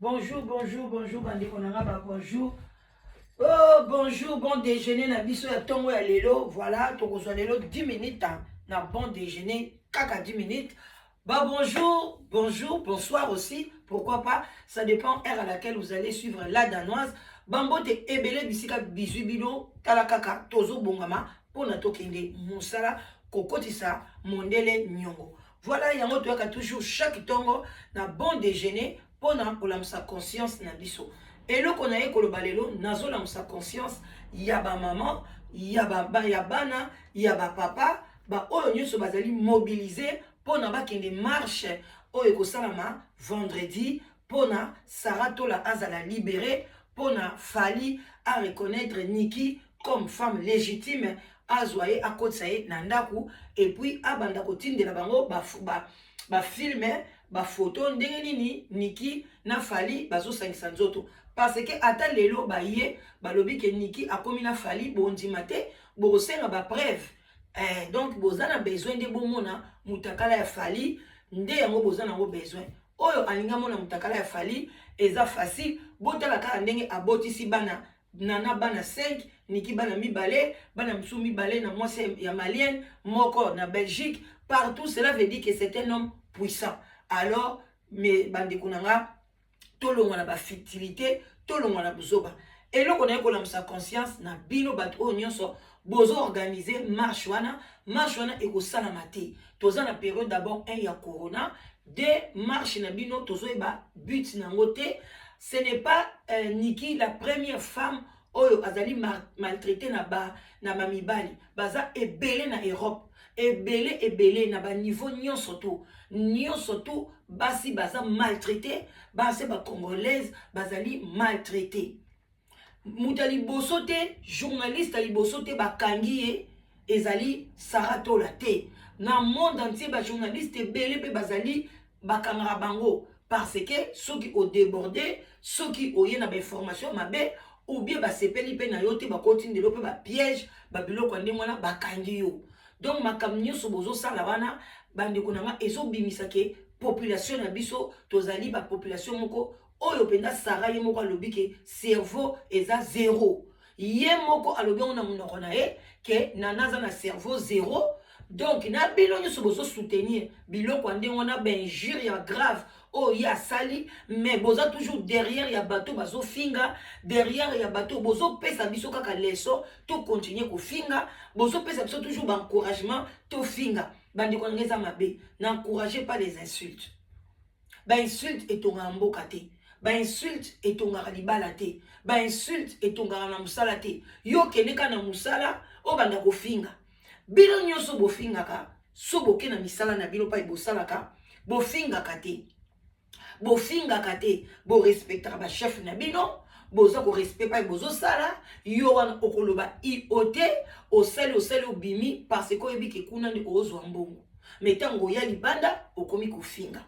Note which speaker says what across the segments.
Speaker 1: Bonjour, bonjour, bonjour, bande konanga, bonjour. Oh, bonjour, bon déjeuner, na biso ya tongo ya lelo. Voilà, tokozwa lelo 10 minutes, na bon déjeuner, kaka 10 minutes. Bah bonjour, bonjour, bonsoir aussi, pourquoi pas, ça dépend heure à laquelle vous allez suivre la danoise. Bambote ebele bisika bisubino, tala kaka, tozo bongama, pona tokende, moussala, kokotisa, mondele nyongo. Voilà, yango toyaka toujours chaque tongo, na bon déjeuner, pona kolamsa conscience na biso. Eloko na ye koloba lelo nazolamsa conscience ya ba maman, ya bana, ya ba papa, ba oyo nyonso bazali mobiliser pona bakende marche oyo ekosalama vendredi pona Sarah Tola azala libéré, pona Fally à reconnaître Niki comme femme légitime, azwaye akotsa ye na ndaku, et puis abanda kotindela bango ba filme ba photo ndenge nini Niki na Fally bazosangisa nzoto. Parce que ata lelo ba ye balobi ke Niki akomi na Fally bondima te bokosenga ba preuve. Donc bozana besoin de bomona mutakala ya Fally nde yango bozana ngo besoin. Oyo alinga mona mutakala ya Fally eza facile, botala kaka ndenge abotisi bana nana bana 5, Niki bana mibale, bana msu mibale na mwasi ya malienne, moko na Belgique, partout cela veut dire que c'est un homme puissant. Alors mais bande kunanga tolongwa na ba fertilité, tolongwa na buzoba. Et là, on a eu sa conscience, na bino bat o nyonso, bozo organiser marche wana et ko sala mate. Toza na période d'abord un ya corona, de marche na bino tozo eba but na ngote. Ce n'est pas Niki la première femme oyo azali maltraité na mamibali. Baza ebele na Europe. Ebele na ba niveau nyonso to basi baza maltraité, basi ba congolaise bazali maltraité. Muta liboso te, journaliste liboso te bakangi ye ezali Sarah Tola te. Na monde entier ba journaliste ebele pe bazali bakangara bango parce que ceux qui ont débordé, ceux qui ont eu na ba information mabe ou bien ba sepeli pe na yote ba kotindelo pe ba piège ba biloko ndenge wana bakangi yo. Donc makambo nyonso bozo sala wana bande konanga ezo bimisa ke population na biso tozali ba population moko oyo penda Sarah ye moko alobi ke cerveau eza zéro. Ye moko alobi on a monoko na ye ke nanaza na cerveau zéro. Donc na bino nyonso bozo soutenir biloko ndenge wana ba injure ya grave oh ya sali, mais boza toujours derrière ya bateau bazo finga, derrière ya bateau bozo pesa biso kaka leso to continuer ko finga, bozo pesa biso toujours ba encouragement to finga. Bandi ko ngeza mabe, n'encouragez pas les insultes. Ba insulte etonga mboka te. Ba insulte etonga libala te. Ba insulte etonga na musala te. Yo keneka na musala o banda ko finga. Bino nyonso bo finga ka, so boke na misala na bino pa ibosala ka, bo finga ka te. Bo finga kate, bo respectera ba chef na bino, boza ko respect pa bozo sala, yo wana okoloba iote, osali obimi parce que yebi ke kuna ndi ozo mbongo. Mais tango ya libanda okomi ko finga.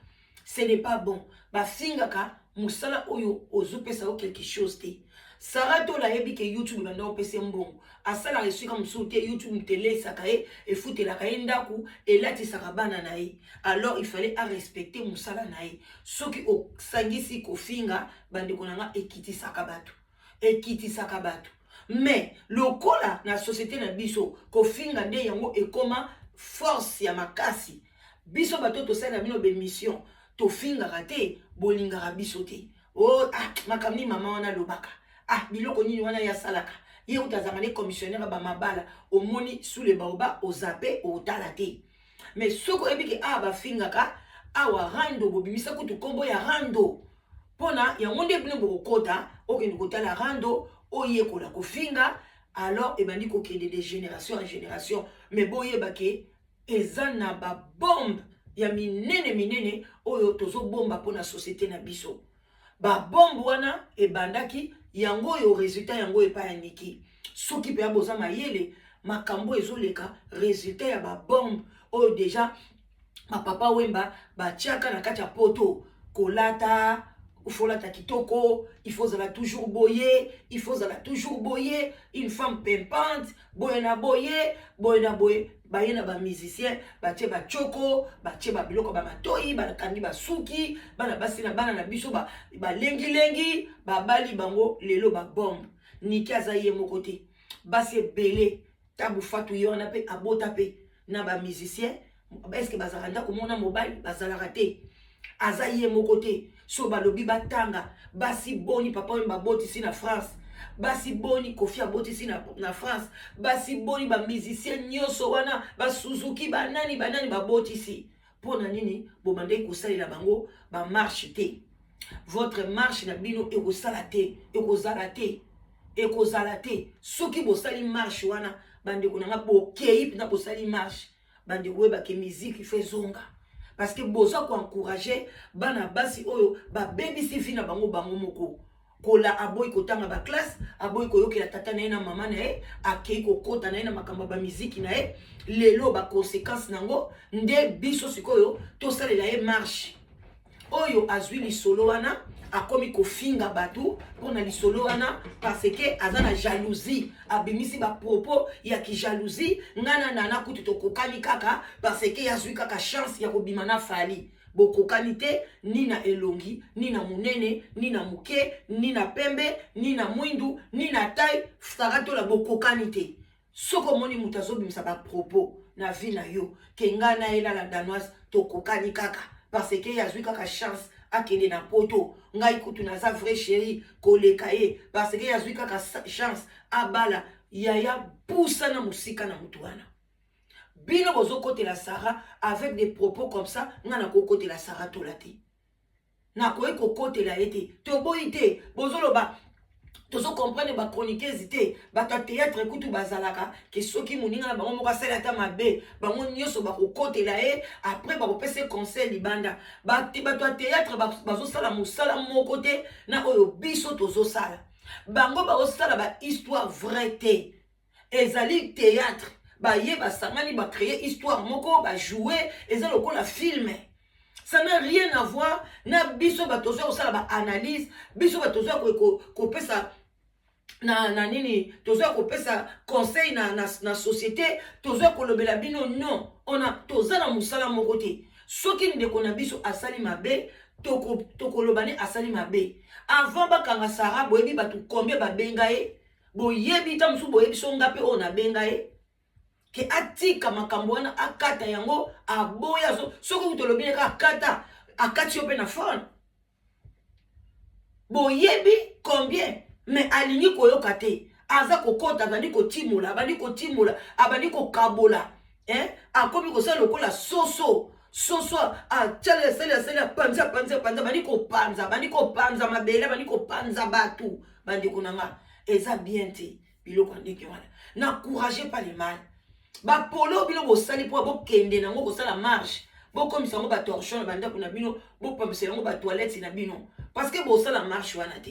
Speaker 1: Ce n'est pas bon. Ba finga ka musala oyo ozo pesa o quelque chose te. Sarah Tola yebi ke YouTube banda opese mbongo. Asala resu comme soute YouTube télé sakaye et foute la kayendaku et là ti sakabana nae. Alors il fallait à respecter musala nae. Soki o sangisi ko finga bande konanga ekiti sakabatu. Ekiti sakabatu. Mais lokola na société na biso ko finga nde yango ekoma force ya makasi. Biso bato to sala bino be mission to finga rate bolinga biso te. Oh makamni mama wana lobaka. Biloko nini wana ya salaka. Ye utazamane commissionnaire ba mabala omoni sous le baoba ozape o talate. Mais soko ebiki ba finga ka awa rando bobimisa kutu kombo ya rando. Pona ya ngonde bino bokota okende kotala rando oye kola ko finga alors ebandi ko kende de génération en génération. Mais boye bake ezana ba bombe ya minene oyo tozo bomba pona société na biso. Ba bombe wana ebandaki yango yo résultat yango epa ya Niki. Soki pe aboza mayele makambo ezoleka résultat ya ba bombe oyo déjà ma papa wemba ba tiaka na kati ya poto kolata ufolata kitoko, il faut zala toujours boyer, il faut zala toujours boyer, une femme pimpante, boye na boye, baye na ba musicien batie ba choko batie ba biloko ba matoi ba kandi ba suki bana basi na bana na biso ba lengi babali bango lelo ba bombe niki azaye moko te basi ebele tabu fatu yona pe abota pe na ba musicien est-ce que bazalaka komona mobile bazalaka te azaye moko te so balobi batanga basi boni papa oyo babotisi na France basi boni Kofi abotisi na France basi boni ba musicien nyonso wana ba Suzuki banani babotisi pona nini bomande kosalela bango ba marche te votre marche na bino ekosala te ekozala te soki bosali marche wana bandeko nanga bokei mpena bosali marche bandeko oyebake musique fait zonga parce que boza koencourager bana basi oyo babebisi vi na bango moko kola aboyi kotanga ba classe aboyi koyokela tata na ye na mama na ye akei kokota na ye na makambo ba miziki na ye lelo ba conséquence nango nde biso sikoyo tosalela ye marche oyo azwi lisolo wana akomi kofinga batu pona lisolo wana parce que aza na jalousie abimisi ba propos ya ki jalousie ngana nana kutu tokokani kaka parce que yazwi kaka chance ya kobima na fali bokokani te ni na elongi ni na munene ni na muke ni na pembe ni na mwindu ni na taille saka la bokokani te soko moni mutu azobimisa ba propos na vie na yo ke ngana ela la danoise tokokani kaka parce que yazwi kaka chance akende na poto ngai kutu naza vrai chéri koleka ye parce que yazwi kaka chance abala yaya poussa na musika na mutu wana bino bozo kote la Sarah avec des propos comme ça ngana ko kote la Sarah tolate na ko eko kote la ete to boite bozo loba tozo comprendre ba chroniqueuse te ba ta théâtre kutu bazalaka ke soki muninga na bango moko sala ta mabe bango nyoso ba ko kote la e après ba ko pese conseil libanda ba to théâtre bazo sala musala moko te na oyo biso tozo sala bango ba osala ba histoire vraie te ezali théâtre ba ye ba sangani ba créer histoire moko ba jouer ezali lokola film. Ça n'a rien à voir na biso batozo osala ba analyse biso batozo ko pesa na nini tozo ko pesa conseil na société tozo ko lobela bino non on a toza na musala moko te soki ndeko na biso asali mabe toko lobane asali mabe avant bakanga Sarah boyebi batu combien ba bengaye boyebi ta musu boyebi songa pe ona bengaye ke atika makambo wana akata yango aboya soko kutolobine ka akati yo pe na phone boyebi combien mais alingi koyoka te aza kokota abandi kotimula abandi kokabola akomi kosala lokola soso sala panza bandi kopanza mabele bandi kopanza batu bandi konanga eza bien te biloko ndenge wana n'encouragez pas les mal ba polo bino bosali po bokende nango kosala marche bokomisa ngo ba torchon banda kuna bino bopamisa ngo ba toilette na bino parce que bosala marche wana te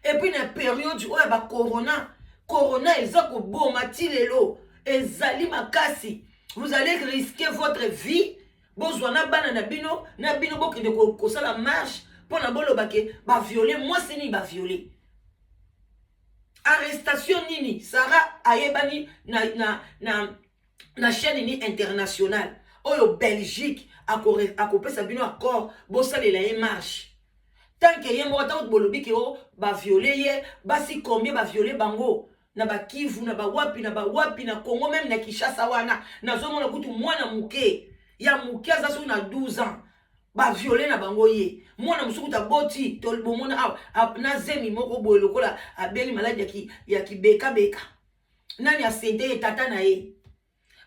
Speaker 1: et puis na période oya ba corona eza ko boma ti lelo ezali makasi vous allez risquer votre vie bozwa na bana na bino bokende kosala marche pona boloba ke ba violer moi c'est ni ba violer arrestation nini Sarah ayebani na chaîne ni internationale oyo Belgique akopesa bino accord bosalela ye marche tant que yemo ata bolobi ke o ba violer ye basi combien ba violer bango na ba Kivu na ba wapi na Congo même na Kinshasa wana nazomona kutu mwana muke ya muke azaso na 12 ans ba violer na bango ye mwana musuku ta boti to bomona na zemi moko boye lokola abeli maladi ya kibeka nani asente tata na ye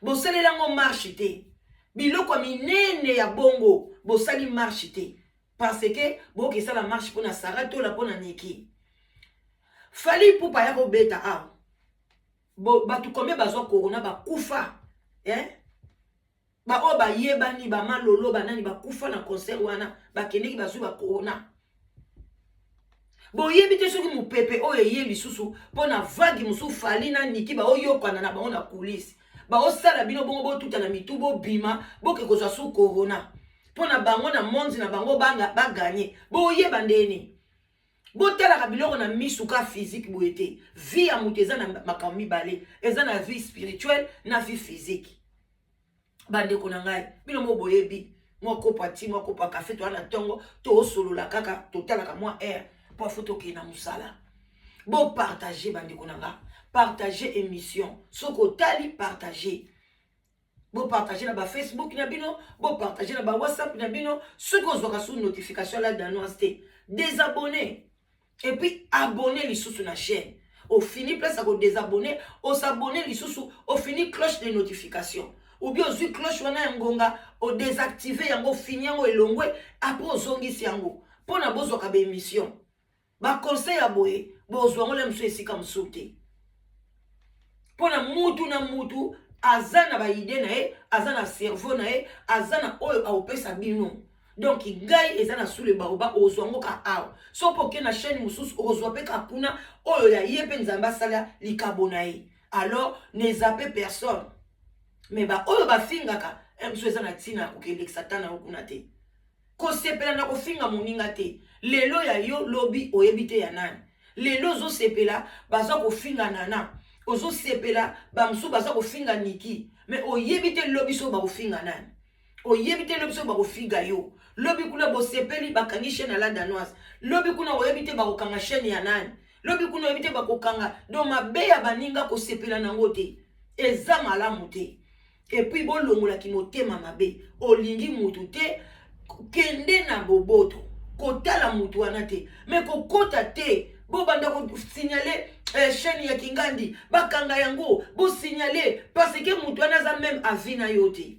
Speaker 1: bosalela ngo marche te biloko minene ya bongo bosali marche te parce que boke sala marche pona Sarah to la pona Niki fali pupa ya beta batu combien bazwa corona bakufa ba o ba yebani ba malolo banani bakufa na concert wana bakendeki bazwi ba corona boyebi te soki mupepe oyo ye lisusu pona vague musu fali na Niki ba oyokana na bango na coulisse ba osala bino bongo botuta na mitu bobima boke kozwa su corona pona bango na monde na bango baganye boyeba ndeni botalaka biloko na misuka physique boyete vie ya mutu eza na makambo mibale eza na vie spirituelle na vie physique bande konangai bino mo boyebi moko pati moko pa café to na tongo to solo la kaka to talaka moi air pour photo ki na musala bo partager bande konanga partager émission soko tali partager bo partager na ba Facebook na bino bo partager na ba WhatsApp na bino soko zoka sous notification là dans nous désabonner et puis abonner les sous na chaîne au fini place à désabonner au s'abonner les sous au fini cloche de notification ou bien aux cloche wana ngonga au désactiver yango fini yango elongwe après ozongisi yango pona bozo ka ba émission ba conseil ya boye bozo ngole mso esika msote pona mutu na mutu azana ba idée na e azana cerveau na e azana oyo aopesa bino donc ngai ezana sous le baoba ozwango ka aw so poke na chaîne mususu ozwa pe ka kuna oyo ya yepe nzamba sala likabona e alors ne zappez personne mais ba oyo ba fingaka mso ezana tina kokele satana okuna te ko sepela na ko finga moninga te lelo ya yo lobi oyebite ya nani lelo zo sepela baza ko finga nana ozo sepela ba msu baza ko finga niki mais oyebite lobi so ba ko finga nani oyebite lobi so ba ko finga yo lobi kuna bo sepeli bakangi chaîne la danoise lobi kuna oyebite ba ko kanga chaîne ya nani lobi kuna oyebite ba ko kanga do mabe ya baninga ko sepela nango te eza malamu te et puis bon longola ki motema mabe olingi mutu te kende na boboto kotala mutu wana te mais kokota te bo banda ko signaler chaîne ya Kingandi bakanga yango bo signaler parce que mutu wana za même avina yote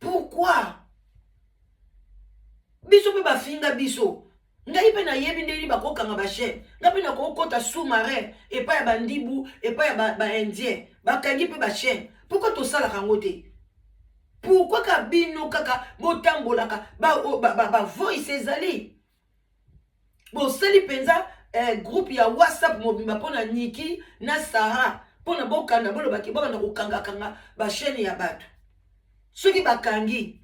Speaker 1: pourquoi biso pe ba finga biso ngai pe na yebi ndeli bakokanga ba chaîne ngapi na kokota sous-marin et pas ya bandibu et pas ya ba indien bakangi pe ba chaîne pourquoi to sala kango te pourquoi ka bino kaka botambolaka ba voice ezali bo sali penza groupe ya WhatsApp mobimba pona Niki na Sarah pona bokanda bolo baki bokanda kokanga ba chaîne ya bato soki bakangi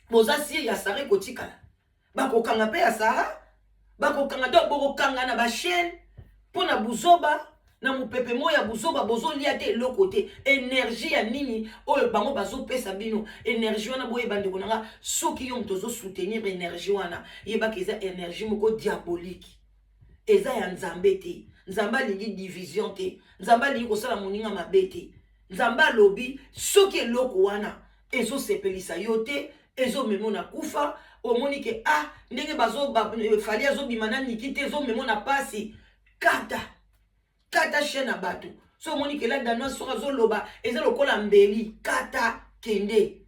Speaker 1: boza si ya Sarah kotikala bakokanga pe ya Sarah bakokanga to bokanga na ba chaîne pona buzoba na mupepe moya buzoba bozo liate lokote énergie ya nini oyo bango bazo pesa bino énergie wana boye bande konanga soki yo mtozo soutenir énergie wana yeba keza énergie moko diabolique eza ya nzambe te nzamba lingi division te nzamba lingi kosala moninga mabe te nzamba lobi soki eloko wana ezo sepelisa yo te ezo memo na kufa omoni ke ndenge bazo fali azo bimana Niki te ezo memo na pasi kata chaîne à bateau. So moni ke la danois sera zoloba eza lokola mbeli kata kende.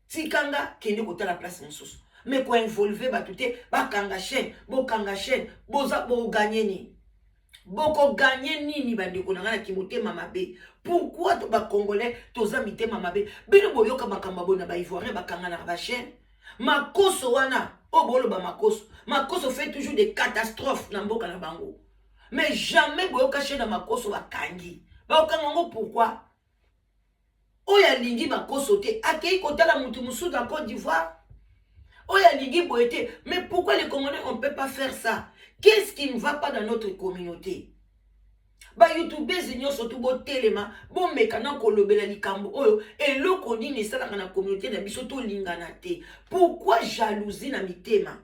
Speaker 1: Tikanga kende kota la place mosusu. Mais ko involver batute ba kanga chaîne, boza bo gagner ni. Boko gagner nini bande ko na kimote mamabe. Pourquoi to ba congolais toza mite mamabe? Bino boyoka makamba bona ba ivoirien ba kanga na ba chaîne. Makoso wana, bolo ba makoso. Makoso fait toujours des catastrophes na mboka na bango. Mais jamais boyo caché dans ma koso wa kangi. Ba okango pourquoi? Oya lingi makoso te akei kotala mutu musu dans Côte d'Ivoire. Oya lingi boyete. Mais pourquoi les Congolais on peut pas faire ça? Qu'est-ce qui ne va pas dans notre communauté? Ba YouTube zinyo surtout bo telema bo mekana kolobela likambo oyo eloko nini esala na communauté na biso to lingana te. Pourquoi jalousie na mitema?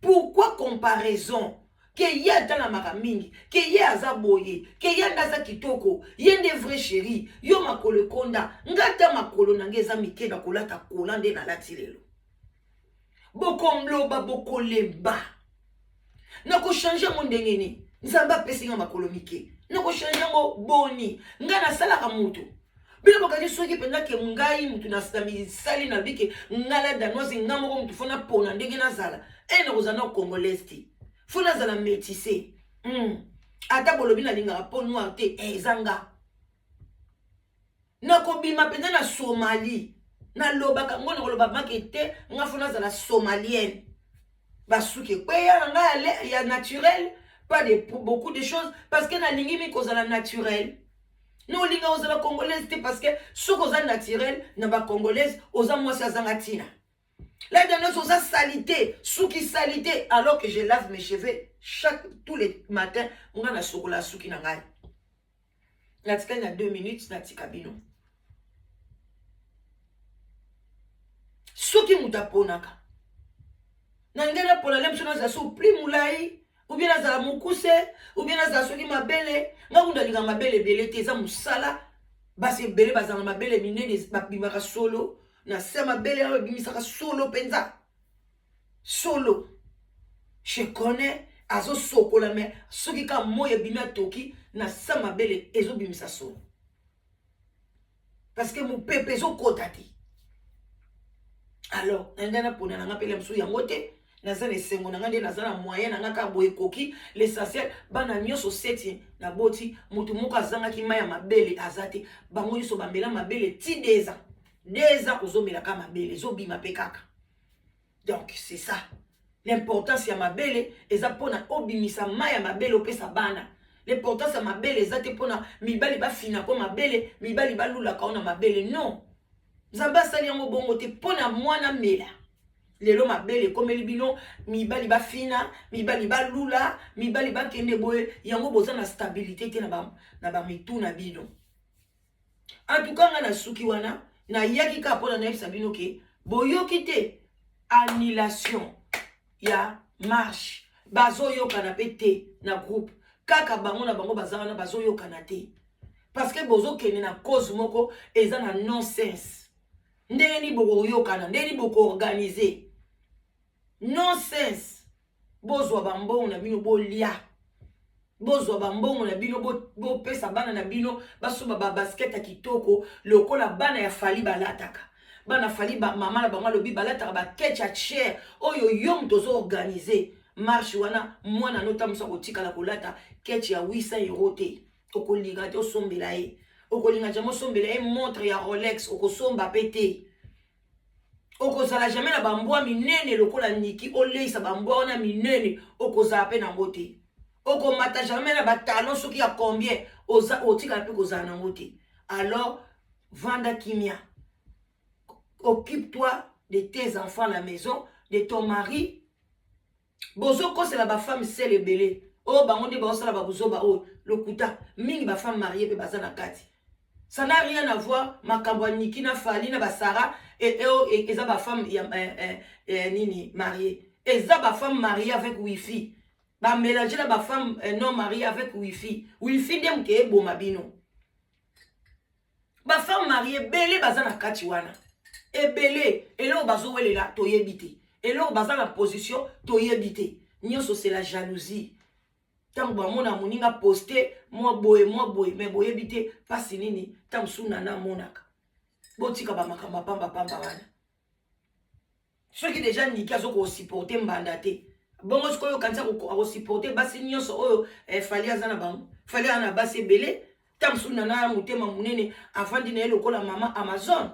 Speaker 1: Pourquoi comparaison? Que y'a dans la maramingi, que y'a azaboye, que y'a ndaza kitoko, y'a des vrais chéris, yo makolo konda, ngata makolo nangeza mike na kolata kolande na latilelo. Boko mloba boko lemba. Nako changer mon dengeni, nzamba pesinga makolo mike. Nako changer mo boni, ngana sala kamuto. Bila bokadi soki penda ke ngai mutu na sali na bike ngala danoisi ngamo mutu fona pona ndenge na zala. Na kozana congolais. Funa zala métissé. Ata bolobi na linga po noir te ezanga. Nako bima penda na Somalie. Na lobaka ngona koloba makete nga funa zala somalienne. Basuke kwe ya naturel, pas de beaucoup de choses parce que na lingi mi kozala naturel. No linga ozala congolaise te parce que so kozala naturel na ba congolaise oza mwasi azanga tina. Là, dans nos salité, souki salité, alors que je lave mes cheveux tous les matins, on a la chocolat souki nangai. La tika na 2 minutes, na tika bino. soki mutaponaka na ngena pona lem sona za so pli mulai ou bien za mukuse ou bien za soki mabele ngakunda linga mabele bele te za musala basi bele bazanga mabele minene babimaka solo na se mabele babimisaka solo penza solo je connais azo sokola me soki ka moye bimia toki na sa mabele ezo bimisa solo parce que mon pepe zo kotati alors nanga pona nanga pele msu yango te naza le sengo nanga nde naza na moyen nanga ka boye koki l'essentiel bana nyoso seti na boti mutu moko azanga ki maya mabele azate bango nyoso bambela mabele ti 2 ans 2 ans ozomela ka mabele zo bima pe kaka donc c'est ça l'importance ya mabele eza pona obimisa maya mabele opesa bana l'importance ya mabele eza te pona mibali bafina ko mabele mibali balula ka ona mabele non nzambe asali yango bongo te pona mwana mela lelo mabele komeli bino mibali bafina mibali balula mibali bakende boye yango boza na stabilité te na ba mitu na bino en tout cas nga na suki wana na yaki ka pona na yebisa bino ke boyoki te annulation ya marche bazoyokana pe te na groupe kaka bango na bango bazanga na bazoyokana te parce que bozokende na cause moko eza na nonsense ndenge ni bokoyokana ndenge ni bokoorganize nonsense bozwa bambongo na bino bolia bozwa bambongo na bino bopesa bana na bino basoba babasket ya kitoko lokola bana ya fali balataka bana fali mama na bango alobi balataka baketch ya chair oyo yo moto ozoorganize marche wana mwana notamusa kotikala kolata ketch ya 800 € te okolinga te osombela ye okolinga jambo osombela ye montre ya Rolex okosomba pe te okozala jamais na bambwa minene lokola niki oleisa bambwa wana minene okozala pe nango te okomata jamais na batalon soki ya combien otikala pe kozala nango te alors vanda kimia occupe-toi de tes enfants à la maison de ton mari bozo kosela ba femme sele belé o bango nde ba sala ba bozoba o lokuta mingi ba femme mariée pe bazana kati ça n'a rien à voir makambo niki na fali na basara et eza ba femme nini mariée eza ba femme mariée avec wifi ba mélanger na ba femme non mariée avec wifi nde mke bo mabino ba femme mariée belé bazana kati wana ebele elo bazo welela toyebite elo bazana position toyebite nyonso c'est la jalousie tant ba mona moninga poster moi boye mais boyebite pasi nini tant suna na monaka botika ba makamba pamba wana ceux qui déjà niki azoko supporter mbanda te bongo sikoyo kanza ko supporter basi nyonso oyo fali azana bango fali ana basi ebele tant suna na mutema munene afandi na lokola mama Amazon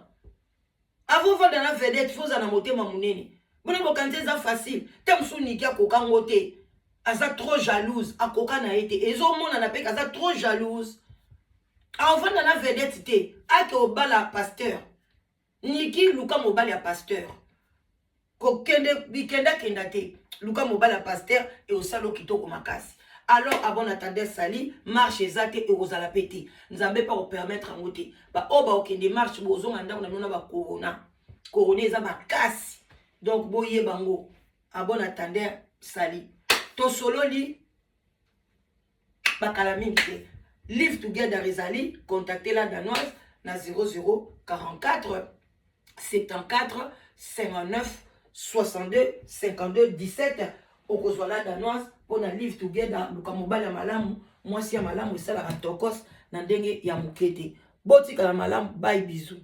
Speaker 1: avant vanda na vedette foza na motema munene bone bokanze za facile tem suniki akoka ngote aza trop jalouse akoka na ete ezomona na pe aza trop jalouse avant na vedette te ake obala pasteur niki luka mobali ya pasteur ko kenda te luka mobali ya pasteur et osalo kitoko makasi alors avant attendre sali marche ezate et ozala peti nzambe pa ko permettre ngote ba oba okende marche bozonga ndako na nona ba corona eza makasi donc boye bango abon attendre sali to solo li bakala mingi te live together ezali contacter la danoise na 0044 74 59 62 52 17 okozwa la danoise pour na live together luka mobali ya malamu mwasi ya malamu esala tokos na ndenge ya mukete botika la malamu bye bisous.